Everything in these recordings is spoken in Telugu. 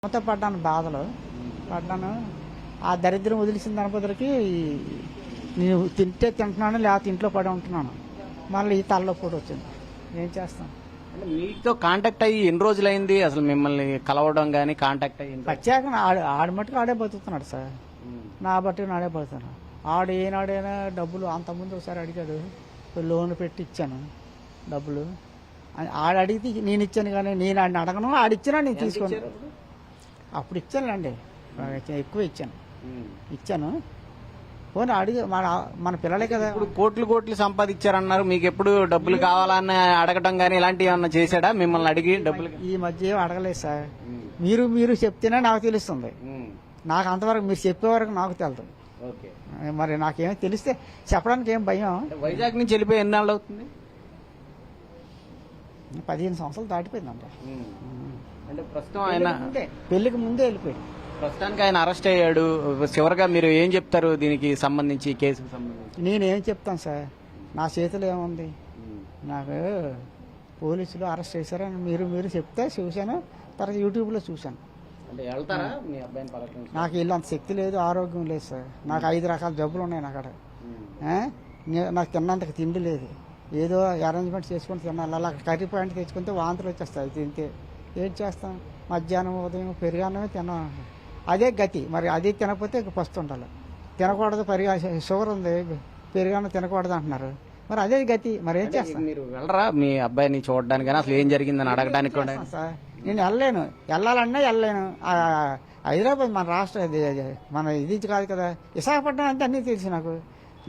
అమ్మతో పడ్డాను బాధలు పడ్డాను. ఆ దరిద్రం వదిలిసిన దానిపదరికి నేను తింటే తింటున్నాను, లేకపోతే ఇంట్లో పడి ఉంటున్నాను. మళ్ళీ ఈ తలలో కూడా వచ్చింది. ఏం చేస్తాను? అంటే మీతో కాంటాక్ట్ అయ్యి ఎన్ని రోజులైంది అసలు మిమ్మల్ని కలవడం కానీ కాంటాక్ట్ అయ్యింది? ప్రత్యేకంగా ఆడి మట్టుకు ఆడే బతుకుతున్నాడు సార్. నా బట్టి నాడే బతుకుతున్నాడు. ఆడు ఏనాడైనా డబ్బులు అంతకుముందు ఒకసారి అడిగాడు, లోన్ పెట్టి ఇచ్చాను డబ్బులు. ఆడు అడిగితే నేను ఇచ్చాను, కానీ నేను ఆడిని అడగను. ఆడిచ్చినా నేను తీసుకోను. అప్పుడు ఇచ్చానులేండి, ఎక్కువ ఇచ్చాను. పోనీ అడిగి మన పిల్లలే కదా. ఇప్పుడు కోట్లు సంపాదించారన్నారు, మీకు ఎప్పుడు డబ్బులు కావాలని అడగటం కానీ ఇలాంటివి ఏమన్నా చేశాడా మిమ్మల్ని అడిగి డబ్బులు? ఈ మధ్య ఏం అడగలేదు సార్. మీరు చెప్తేనే నాకు తెలుస్తుంది. నాకు అంతవరకు మీరు చెప్పే వరకు నాకు తెలుసు. మరి నాకేమో తెలిస్తే చెప్పడానికి ఏం భయం. వైజాగ్ నుంచి వెళ్ళిపోయి ఎన్నాళ్ళు అవుతుంది? 15 సంవత్సరాలు దాటిపోయిందంట. అంటే ప్రస్తుతం ఆయన పెళ్లికి ముందే వెళ్ళిపోయాడు. ప్రస్తుతానికి ఆయన అరెస్ట్ అయ్యాడు. చివరిగా మీరు ఏం చెప్తారు దీనికి సంబంధించి, కేసుకు సంబంధించి? నేనేం చెప్తాను సార్, నా చేతిలో ఏముంది? నాకు పోలీసులు అరెస్ట్ చేశారని మీరు చెప్తే చూశాను, తర్వాత యూట్యూబ్లో చూశాను. అంటే వెళ్తారా మీ అబ్బాయిని పలకరించి? నాకు ఇల్లు అంత శక్తి లేదు, ఆరోగ్యం లేదు సార్. నాకు 5 రకాల జబ్బులు ఉన్నాయి అక్కడ. నాకు తిన్నంతకు తిండి లేదు. ఏదో అరేంజ్మెంట్ చేసుకుని తిన్నాను. అలా కర్రీ పాయింట్ తెచ్చుకుంటే వాంతులు వచ్చేస్తాయి తింటే. ఏం చేస్తాం? మధ్యాహ్నం ఉదయం పెరుగన్నమే తిన్నాం. అదే గతి. మరి అది తినకపోతే పస్తుండాలి. తినకూడదు, షుగర్ ఉంది, పెరుగన్నం తినకూడదు అంటున్నారు. మరి అదే గతి. మరి ఏం చేస్తాం? మీరు వెళ్ళరా మీ అబ్బాయిని చూడడానికి, అసలు ఏం జరిగిందని అడగడానికి కూడా? సార్ నేను వెళ్ళలేను, వెళ్ళాలన్నా వెళ్ళలేను. హైదరాబాద్ మన రాష్ట్ర మన ఇది కాదు కదా. విశాఖపట్నం అంటే అన్నీ తెలుసు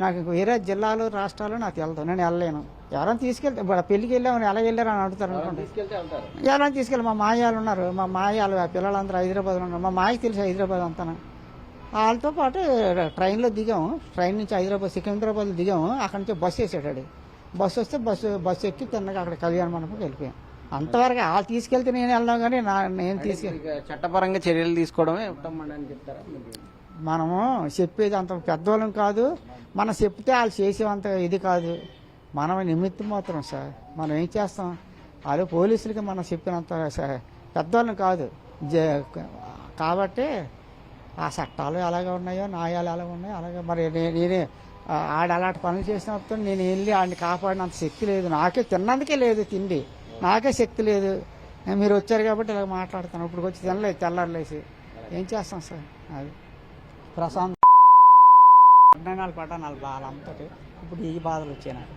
నాకు వేరే జిల్లాలు రాష్ట్రాలు నాకు వెళ్తాను. నేను వెళ్ళలేను. ఎవరైనా తీసుకెళ్తే ఇప్పుడు పెళ్లికి వెళ్ళామని ఎలా వెళ్ళారు అని అడుగుతారు అనుకోండి. ఎవరైనా తీసుకెళ్ళి మా మాయాలు ఉన్నారు, మా మాయాలు పిల్లలందరూ హైదరాబాద్లో ఉన్నారు. మా మాయకి తెలుసు హైదరాబాద్ అంతా. వాళ్ళతో పాటు ట్రైన్లో దిగాము. ట్రైన్ నుంచి హైదరాబాద్ సికింద్రాబాద్లో దిగాము. అక్కడి నుంచి బస్సు వేసాడు. బస్సు వస్తే బస్సు ఎక్కి తిన్నగా అక్కడ కళ్యాణ మండపంకి వెళ్ళిపోయాం. అంతవరకు వాళ్ళు తీసుకెళ్తే నేను వెళ్దాం, కానీ నేను తీసుకెళ్ళి చట్టపరంగా చర్యలు తీసుకోవడమే ఉత్తమని చెప్తారా? మనము చెప్పేది అంత పెద్దవాళ్ళం కాదు. మనం చెప్తే వాళ్ళు చేసేంత ఇది కాదు. మనం నిమిత్తం మాత్రం సార్. మనం ఏం చేస్తాం? వాళ్ళు పోలీసులకి మనం చెప్పినంత పెద్దవాళ్ళం కాదు. కాబట్టి ఆ చట్టాలు ఎలాగ ఉన్నాయో, న్యాయాలు ఎలాగ ఉన్నాయో అలాగే. మరి నేనే అలాంటి పనులు చేసినప్పుడు నేను వెళ్ళి ఆడిని కాపాడినంత శక్తి లేదు. నాకే తిన్నందుకే లేదు తిండి, నాకే శక్తి లేదు. మీరు వచ్చారు కాబట్టి ఇలా మాట్లాడుతాను. ఇప్పుడు వచ్చి తినలేదు, తెల్లారులేసి ఏం చేస్తాం సార్? అది ప్రశాంత్ పడ్డానాలు బాధంతో ఇప్పుడు ఈ బాధలు వచ్చాయి నాకు.